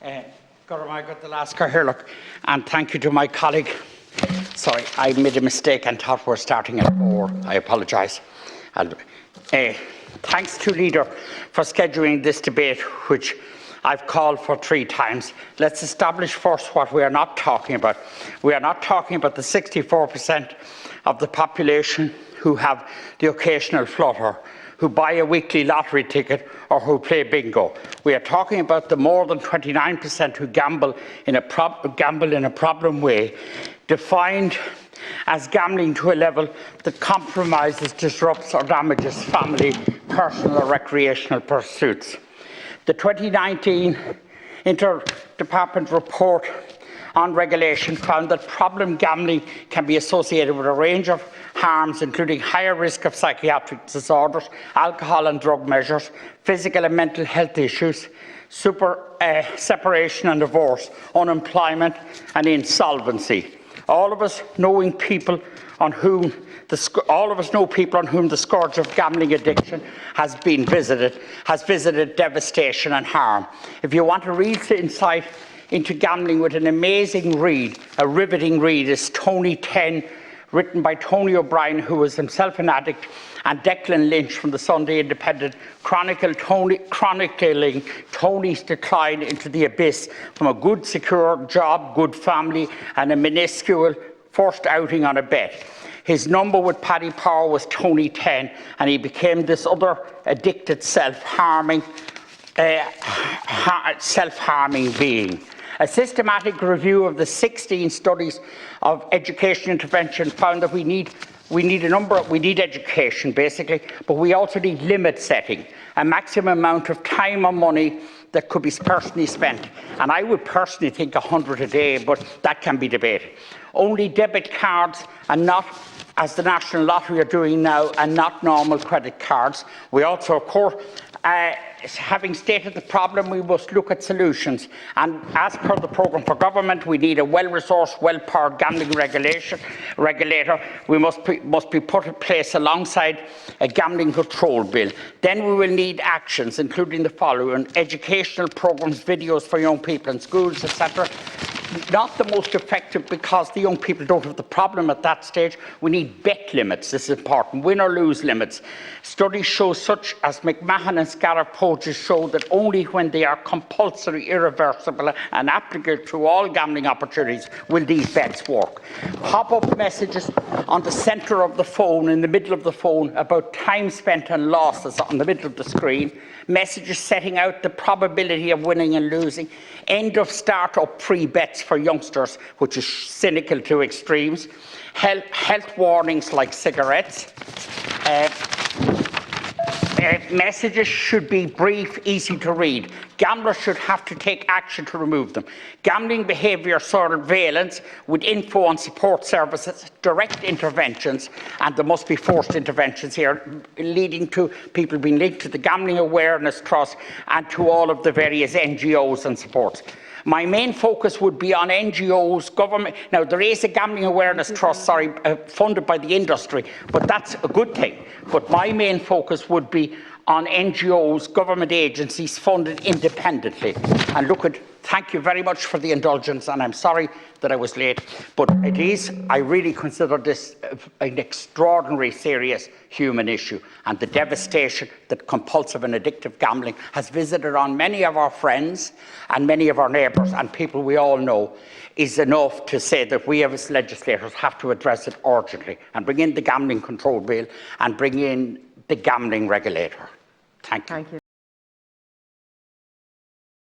And thank you to my colleague. Sorry, I made a mistake and thought we're starting at 4. I apologise. Thanks to Leader for scheduling this debate, which I've called for 3 times. Let's establish first what we are not talking about. We are not talking about the 64% of the population who have the occasional flutter, who buy a weekly lottery ticket or who play bingo. We are talking about the more than 29% who gamble in a problem way, defined as gambling to a level that compromises, disrupts or damages family, personal or recreational pursuits. The 2019 Interdepartment report on regulation found that problem gambling can be associated with a range of harms, including higher risk of psychiatric disorders, alcohol and drug measures, physical and mental health issues, separation and divorce, unemployment and insolvency. All of us know people on whom the scourge of gambling addiction has visited devastation and harm. If you want a real insight into gambling with an amazing read, a riveting read, is Tony 10, written by Tony O'Brien, who was himself an addict, and Declan Lynch from the Sunday Independent, chronicling Tony's decline into the abyss from a good, secure job, good family, and a minuscule first outing on a bet. His number with Paddy Power was Tony 10, and he became this other addicted, self-harming being. A systematic review of the 16 studies of education intervention found that we need education basically, but we also need limit setting, a maximum amount of time or money that could be personally spent. And I would personally think 100 a day, but that can be debated. Only debit cards and not, as the National Lottery are doing now, and not normal credit cards. We also, of course, having stated the problem, we must look at solutions. And as per the programme for government, we need a well-resourced, well-powered gambling regulator. We must be put in place alongside a gambling control bill. Then we will need actions, including the following: educational programmes, videos for young people in schools, etc. Not the most effective because the young people don't have the problem at that stage. We need bet limits. This is important. Win or lose limits. Studies show, such as McMahon and Scariff Poaches, show that only when they are compulsory, irreversible and applicable to all gambling opportunities will these bets work. Pop-up messages on the centre of the phone, in the middle of the phone, about time spent and losses on the middle of the screen. Messages setting out the probability of winning and losing. End of start-up pre-bets for youngsters, which is cynical to extremes. Health warnings like cigarettes. Messages should be brief, easy to read. Gamblers should have to take action to remove them. Gambling behaviour surveillance with info on support services, direct interventions, and there must be forced interventions here, leading to people being linked to the Gambling Awareness Trust and to all of the various NGOs and supports. My main focus would be on NGOs, government. Now, there is a Gambling Awareness Trust, funded by the industry, but that's a good thing. But my main focus would be on NGOs, government agencies funded independently. And thank you very much for the indulgence, and I'm sorry that I was late, but I really consider this an extraordinary serious human issue, and the devastation that compulsive and addictive gambling has visited on many of our friends and many of our neighbours and people we all know is enough to say that we as legislators have to address it urgently and bring in the gambling control bill and bring in the gambling regulator. Thank you.